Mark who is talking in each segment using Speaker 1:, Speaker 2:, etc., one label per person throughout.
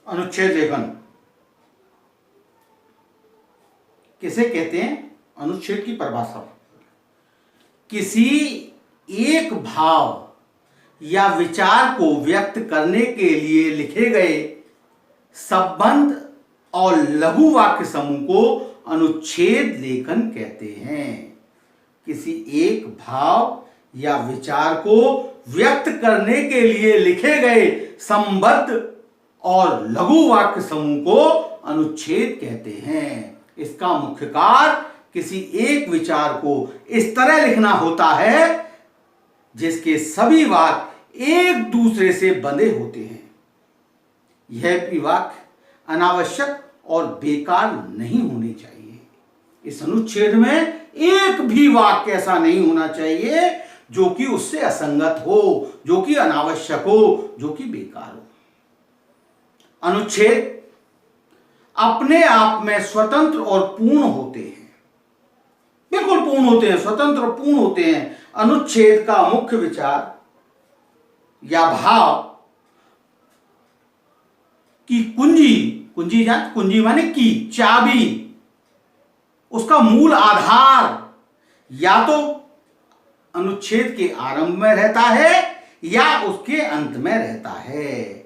Speaker 1: अनुच्छेद लेखन किसे कहते हैं? अनुच्छेद की परिभाषा, किसी एक भाव या विचार को व्यक्त करने के लिए लिखे गए संबंध और लघु वाक्य समूह को अनुच्छेद लेखन कहते हैं। किसी एक भाव या विचार को व्यक्त करने के लिए लिखे गए संबद्ध और लघु वाक्य समूह को अनुच्छेद कहते हैं। इसका मुख्य कार्य किसी एक विचार को इस तरह लिखना होता है जिसके सभी वाक्य एक दूसरे से बंधे होते हैं। यह भी वाक्य अनावश्यक और बेकार नहीं होने चाहिए। इस अनुच्छेद में एक भी वाक्य ऐसा नहीं होना चाहिए जो कि उससे असंगत हो, जो कि अनावश्यक हो, जो कि बेकार हो। अनुच्छेद अपने आप में स्वतंत्र और पूर्ण होते हैं, बिल्कुल पूर्ण होते हैं, स्वतंत्र और पूर्ण होते हैं। अनुच्छेद का मुख्य विचार या भाव की कुंजी, कुंजी माने की, चाबी, उसका मूल आधार या तो अनुच्छेद के आरंभ में रहता है या उसके अंत में रहता है।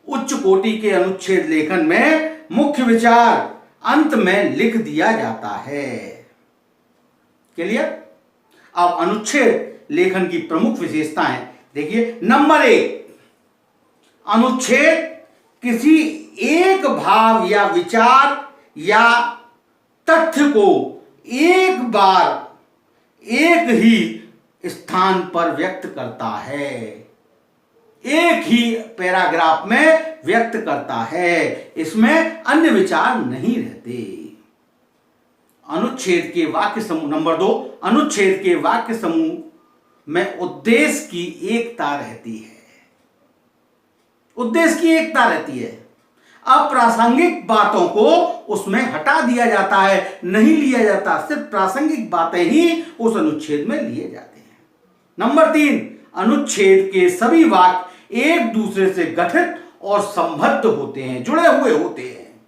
Speaker 1: उच्च कोटि के अनुच्छेद लेखन में मुख्य विचार अंत में लिख दिया जाता है। क्लियर? अब अनुच्छेद लेखन की प्रमुख विशेषताएं देखिए। नंबर 1, अनुच्छेद किसी एक भाव या विचार या तथ्य को एक बार एक ही स्थान पर व्यक्त करता है, एक ही पैराग्राफ में व्यक्त करता है। इसमें अन्य विचार नहीं रहते। अनुच्छेद के वाक्य समूह, नंबर 2, अनुच्छेद के वाक्य समूह में उद्देश्य की एकता रहती है। उद्देश्य की एकता रहती है। अप्रासंगिक बातों को उसमें हटा दिया जाता है, नहीं लिया जाता। सिर्फ प्रासंगिक बातें ही उस अनुच्छेद में लिए जाते हैं। नंबर 3, अनुच्छेद के सभी वाक्य एक दूसरे से गठित और संबद्ध होते हैं, जुड़े हुए होते हैं।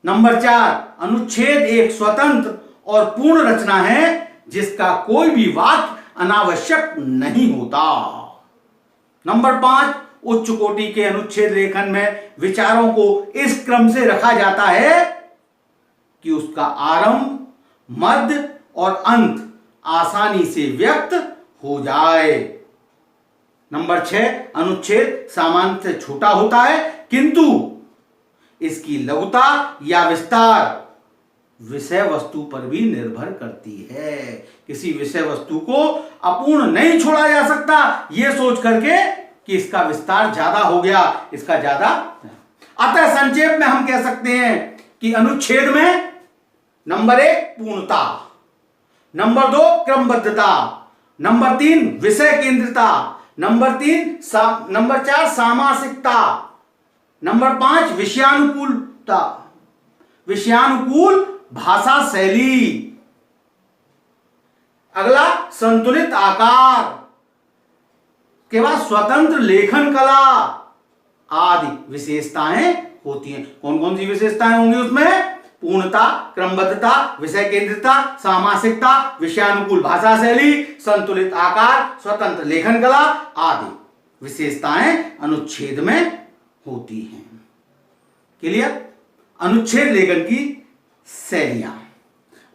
Speaker 1: नंबर 4, अनुच्छेद एक स्वतंत्र और पूर्ण रचना है जिसका कोई भी वाक्य अनावश्यक नहीं होता। नंबर 5, उच्च कोटि के अनुच्छेद लेखन में विचारों को इस क्रम से रखा जाता है कि उसका आरंभ, मध्य और अंत आसानी से व्यक्त हो जाए। नंबर 6, अनुच्छेद सामान्य से छोटा होता है किंतु इसकी लघुता या विस्तार विषय वस्तु पर भी निर्भर करती है। किसी विषय वस्तु को अपूर्ण नहीं छोड़ा जा सकता यह सोच करके कि इसका विस्तार ज्यादा हो गया, इसका ज्यादा। अतः संक्षेप में हम कह सकते हैं कि अनुच्छेद में नंबर 1 पूर्णता, नंबर 2 क्रमबद्धता, नंबर 3 विषय केंद्रिता, नंबर 4 सामासिकता, नंबर 5 विषयानुकूलता, विषयानुकूल भाषा शैली, अगला संतुलित आकार, के बाद स्वतंत्र लेखन कला आदि विशेषताएं होती हैं। कौन कौन सी विशेषताएं होंगी उसमें? पूर्णता, क्रमबद्धता, विषय केंद्रिता, सामासिकता, विषयानुकूल भाषा शैली, संतुलित आकार, स्वतंत्र लेखन कला आदि विशेषताएं अनुच्छेद में होती हैं। क्लियर? अनुच्छेद लेखन की शैलियां,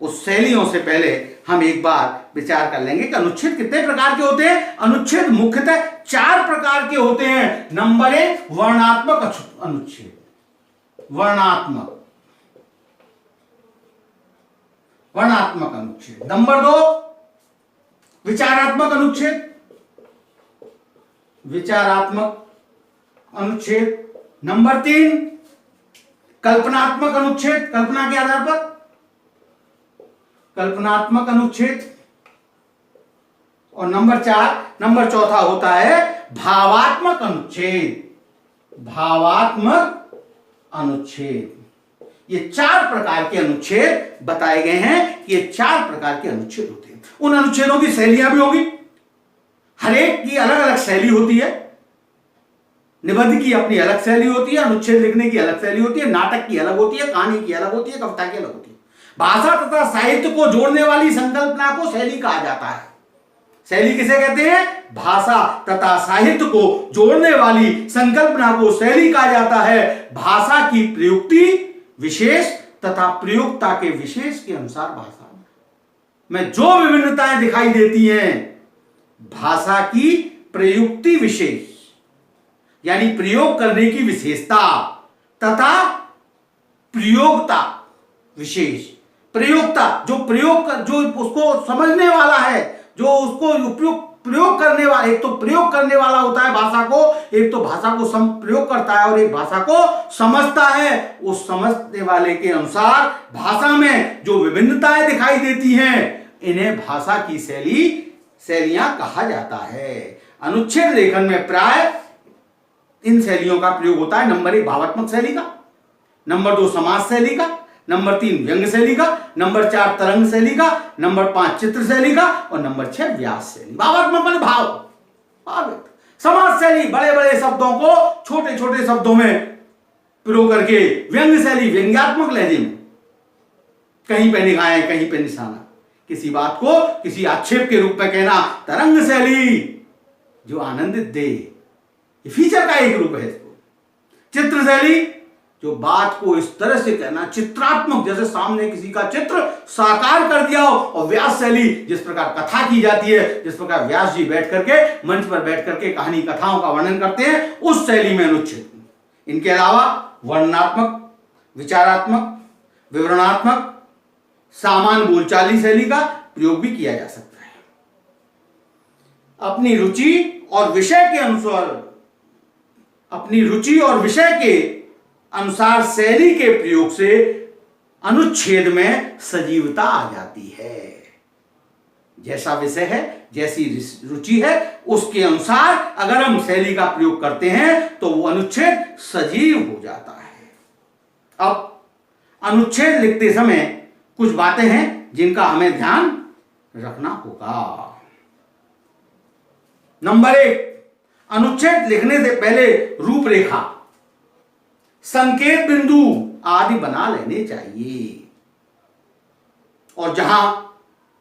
Speaker 1: उस शैलियों से पहले हम एक बार विचार कर लेंगे कि अनुच्छेद कितने प्रकार के होते हैं। अनुच्छेद मुख्यतः 4 प्रकार के होते हैं। नंबर 1 वर्णात्मक अनुच्छेद, वर्णात्मक अनुच्छेद। नंबर 2 विचारात्मक अनुच्छेद, विचारात्मक अनुच्छेद। नंबर 3 कल्पनात्मक अनुच्छेद, कल्पना के आधार पर कल्पनात्मक अनुच्छेद। और नंबर चौथा होता है भावात्मक अनुच्छेद, भावात्मक अनुच्छेद। ये 4 प्रकार के अनुच्छेद बताए गए हैं। ये 4 प्रकार के अनुच्छेद होते हैं। उन अनुच्छेदों की शैलियां भी होगी, हर एक की अलग अलग शैली होती है। निबंध की अपनी अलग शैली होती है, अनुच्छेद लिखने की अलग शैली होती है, नाटक की अलग होती है, कहानी की अलग होती है, कविता की अलग होती है। भाषा तथा साहित्य को जोड़ने वाली संकल्पना को शैली कहा जाता है। शैली किसे कहते हैं? भाषा तथा साहित्य को जोड़ने वाली संकल्पना को शैली कहा जाता है। भाषा की प्रयुक्ति विशेष तथा प्रयोक्ता के विशेष के अनुसार भाषा में जो विभिन्नताएं दिखाई देती हैं, भाषा की प्रयुक्ति विशेष यानी प्रयोग करने की विशेषता तथा प्रयोक्ता विशेष। प्रयोक्ता जो जो उसको समझने वाला है, जो उसको प्रयोग करने वाला, एक तो प्रयोग करने वाला होता है भाषा को, एक तो भाषा को प्रयोग करता है और एक भाषा को समझता है। उस समझने वाले के अनुसार भाषा में जो विभिन्नताएं दिखाई देती हैं, इन्हें भाषा की शैलियां कहा जाता है। अनुच्छेद लेखन में प्राय इन शैलियों का प्रयोग होता है। नंबर 1 भावात्मक शैली का, नंबर 2 समास शैली का, नंबर 3 व्यंग्य शैली का, नंबर 4 तरंग शैली का, नंबर 5 चित्र शैली का और नंबर 6 व्यास शैली। भावात्मक माने भाव। समास शैली बड़े बड़े शब्दों को छोटे छोटे शब्दों में प्रयोग करके, व्यंग्य शैली व्यंग्यात्मक लहजे में, कहीं पे निगाहें कहीं पे निशाना, किसी बात को किसी आक्षेप के रूप में कहना। तरंग शैली जो आनंदित दे, ये फीचर का एक रूप है इसको। चित्र शैली जो बात को इस तरह से कहना, चित्रात्मक, जैसे सामने किसी का चित्र साकार कर दिया हो। और व्यास शैली जिस प्रकार कथा की जाती है, जिस प्रकार व्यास जी बैठ करके मंच पर बैठ करके कहानी कथाओं का वर्णन करते हैं, उस शैली में अनुच्छेद। इनके अलावा वर्णनात्मक, विचारात्मक, विवरणात्मक, सामान्य बोलचाली शैली का प्रयोग भी किया जा सकता है। अपनी रुचि और विषय के अनुसार शैली के प्रयोग से अनुच्छेद में सजीवता आ जाती है। जैसा विषय है, जैसी रुचि है, उसके अनुसार अगर हम शैली का प्रयोग करते हैं तो वो अनुच्छेद सजीव हो जाता है। अब अनुच्छेद लिखते समय कुछ बातें हैं जिनका हमें ध्यान रखना होगा। नंबर 1, अनुच्छेद लिखने से पहले रूपरेखा, संकेत बिंदु आदि बना लेने चाहिए। और जहां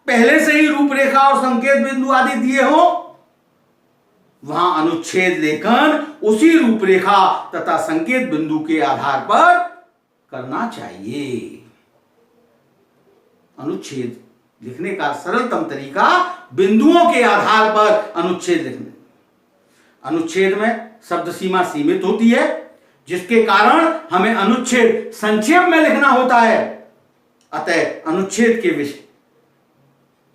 Speaker 1: पहले से ही रूपरेखा और संकेत बिंदु आदि दिए हो, वहां अनुच्छेद लेखन उसी रूपरेखा तथा संकेत बिंदु के आधार पर करना चाहिए। अनुच्छेद लिखने का सरलतम तरीका बिंदुओं के आधार पर अनुच्छेद लिखना। अनुच्छेद में शब्द सीमा सीमित होती है, जिसके कारण हमें अनुच्छेद संक्षेप में लिखना होता है। अतः अनुच्छेद के विषय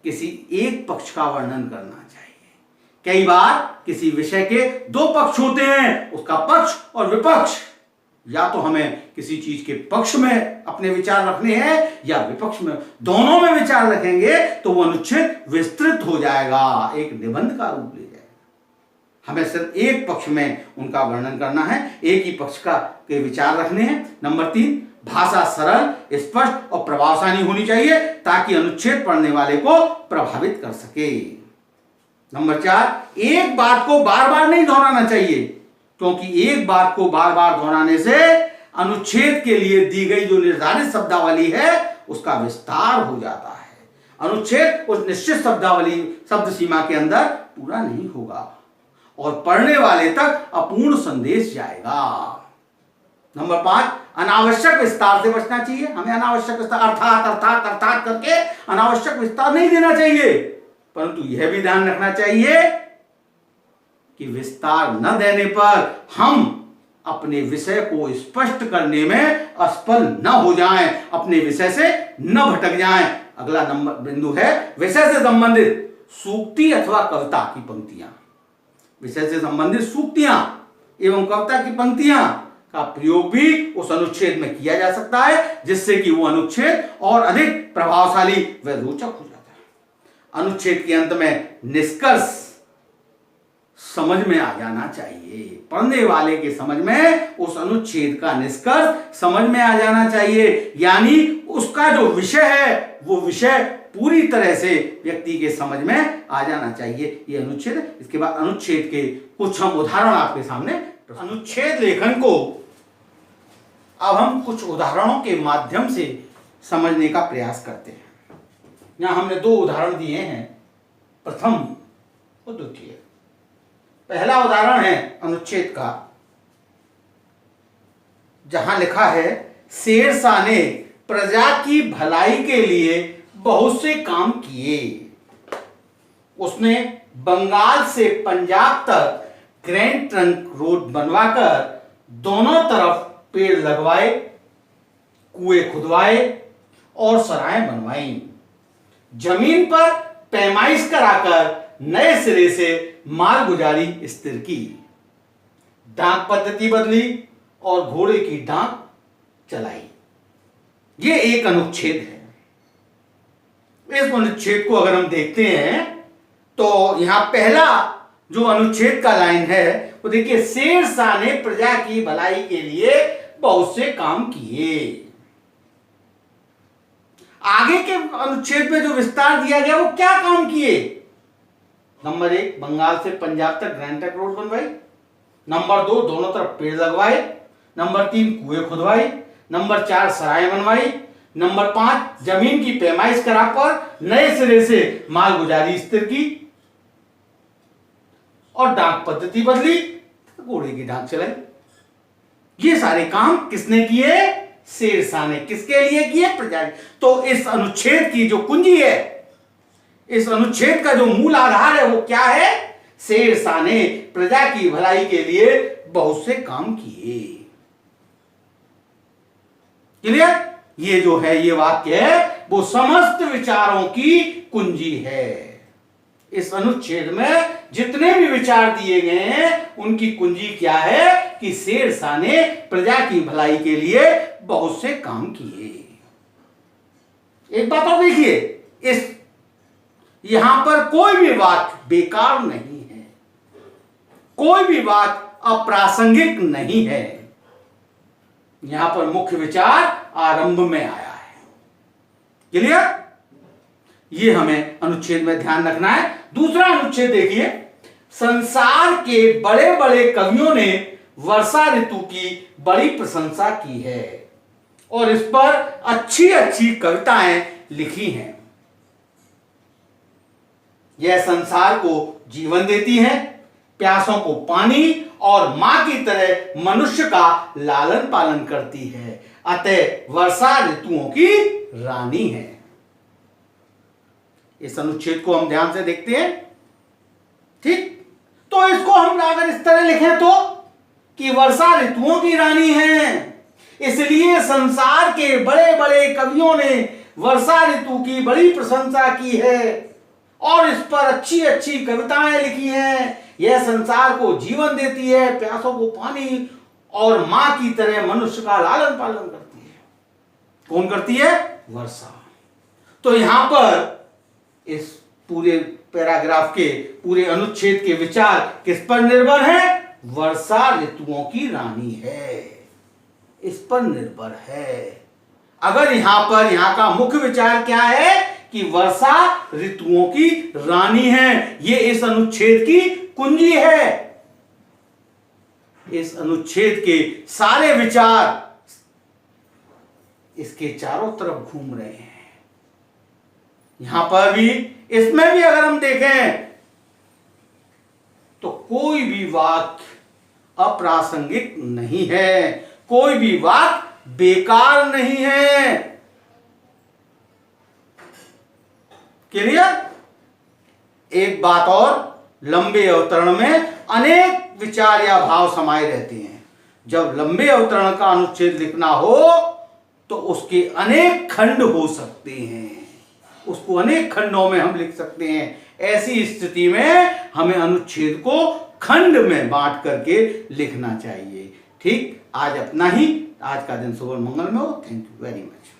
Speaker 1: किसी एक पक्ष का वर्णन करना चाहिए। कई बार किसी विषय के 2 पक्ष होते हैं, उसका पक्ष और विपक्ष। या तो हमें किसी चीज के पक्ष में अपने विचार रखने हैं या विपक्ष में, दोनों में विचार रखेंगे तो वो अनुच्छेद विस्तृत हो जाएगा, एक निबंध का रूप ले जाएगा। हमें सिर्फ एक पक्ष में उनका वर्णन करना है, एक ही पक्ष के विचार रखने हैं। नंबर 3, भाषा सरल, स्पष्ट और प्रभावशाली होनी चाहिए ताकि अनुच्छेद पढ़ने वाले को प्रभावित कर सके। नंबर 4, एक बात को बार बार नहीं दोहराना चाहिए, क्योंकि एक बात को बार बार दोहराने से अनुच्छेद के लिए दी गई जो निर्धारित शब्दावली है उसका विस्तार हो जाता है। अनुच्छेद उस निश्चित शब्द सीमा के अंदर पूरा नहीं होगा और पढ़ने वाले तक अपूर्ण संदेश जाएगा। नंबर 5, अनावश्यक विस्तार से बचना चाहिए। हमें अनावश्यक विस्तार अर्थात करके अनावश्यक विस्तार नहीं देना चाहिए, परंतु यह भी ध्यान रखना चाहिए कि विस्तार न देने पर हम अपने विषय को स्पष्ट करने में असफल न हो जाएं, अपने विषय से न भटक जाएं। अगला नंबर बिंदु है विषय से संबंधित सूक्ति अथवा कविता की पंक्तियां। विषय से संबंधित सूक्तियां एवं कविता की पंक्तियां का प्रयोग भी उस अनुच्छेद में किया जा सकता है, जिससे कि वो अनुच्छेद और अधिक प्रभावशाली व रोचक हो जाता है। अनुच्छेद के अंत में निष्कर्ष समझ में आ जाना चाहिए। पढ़ने वाले के समझ में उस अनुच्छेद का निष्कर्ष समझ में आ जाना चाहिए, यानी उसका जो विषय है वो विषय पूरी तरह से व्यक्ति के समझ में आ जाना चाहिए। ये अनुच्छेद। इसके बाद अनुच्छेद के कुछ हम उदाहरण आपके सामने अनुच्छेद लेखन को अब हम कुछ उदाहरणों के माध्यम से समझने का प्रयास करते हैं। यहाँ हमने दो उदाहरण दिए हैं, प्रथम और द्वितीय। पहला उदाहरण है अनुच्छेद का, जहां लिखा है शेरशाह ने प्रजा की भलाई के लिए बहुत से काम किए। उसने बंगाल से पंजाब तक ग्रैंड ट्रंक रोड बनवाकर दोनों तरफ पेड़ लगवाए, कुएं खुदवाए और सराएं बनवाई। जमीन पर पैमाइश कराकर नए सिरे से मालगुजारी स्थिर की। डाक पद्धति बदली और घोड़े की डाक चलाई। ये एक अनुच्छेद है। इस अनुच्छेद को अगर हम देखते हैं तो यहां पहला जो अनुच्छेद का लाइन है वो देखिए, शेरशाह ने प्रजा की भलाई के लिए बहुत से काम किए। आगे के अनुच्छेद में जो विस्तार दिया गया वो क्या काम किए? नंबर 1, बंगाल से पंजाब तक ग्रैंड ट्रंक रोड बनवाई। नंबर 2, दोनों तरफ पेड़ लगवाए। नंबर 3, कुएं खुदवाई। नंबर 4, सराय बनवाई। नंबर 5, जमीन की पैमाइश कराकर नए सिरे से मालगुजारी स्थिर की और डाक पद्धति बदली, घोड़े की डाक चलाई। ये सारे काम किसने किए? शेरशाह ने। किसके लिए किए? प्रजा। तो इस अनुच्छेद की जो कुंजी है, इस अनुच्छेद का जो मूल आधार है वो क्या है? शेरशाह ने प्रजा की भलाई के लिए बहुत से काम किए। क्लियर? ये जो है, ये वाक्य है वो समस्त विचारों की कुंजी है। इस अनुच्छेद में जितने भी विचार दिए गए हैं उनकी कुंजी क्या है कि शेरशाह ने प्रजा की भलाई के लिए बहुत से काम किए। एक बात और देखिए, इस यहां पर कोई भी बात बेकार नहीं है, कोई भी बात अप्रासंगिक नहीं है। यहां पर मुख्य विचार आरंभ में आया है। क्लियर? ये हमें अनुच्छेद में ध्यान रखना है। दूसरा अनुच्छेद देखिए, संसार के बड़े बड़े कवियों ने वर्षा ऋतु की बड़ी प्रशंसा की है और इस पर अच्छी अच्छी कविताएं लिखी हैं। यह संसार को जीवन देती है, प्यासों को पानी और मां की तरह मनुष्य का लालन पालन करती है, अतः वर्षा ऋतुओं की रानी है। इस अनुच्छेद को हम ध्यान से देखते हैं। ठीक, तो इसको हम अगर इस तरह लिखें तो कि वर्षा ऋतुओं की रानी है, इसलिए संसार के बड़े बड़े कवियों ने वर्षा ऋतु की बड़ी प्रशंसा की है और इस पर अच्छी अच्छी कविताएं लिखी हैं। यह संसार को जीवन देती है, प्यासों को पानी और मां की तरह मनुष्य का लालन पालन करती है। कौन करती है? वर्षा। तो यहां पर इस पूरे पैराग्राफ के, पूरे अनुच्छेद के विचार किस पर निर्भर है? वर्षा ऋतुओं की रानी है, इस पर निर्भर है। अगर यहां का मुख्य विचार क्या है कि वर्षा ऋतुओं की रानी है, ये इस अनुच्छेद की कुंजी है। इस अनुच्छेद के सारे विचार इसके चारों तरफ घूम रहे हैं। यहां पर भी, इसमें भी अगर हम देखें तो कोई भी वाक्य अप्रासंगिक नहीं है, कोई भी वाक्य बेकार नहीं है। क्लियर? एक बात और, लंबे अवतरण में अनेक विचार या भाव समाये रहते हैं। जब लंबे अवतरण का अनुच्छेद लिखना हो तो उसके अनेक खंड हो सकते हैं, उसको अनेक खंडों में हम लिख सकते हैं। ऐसी स्थिति में हमें अनुच्छेद को खंड में बांट करके लिखना चाहिए। ठीक, आज अपना ही, आज का दिन शुभ मंगल में हो। Thank you very much.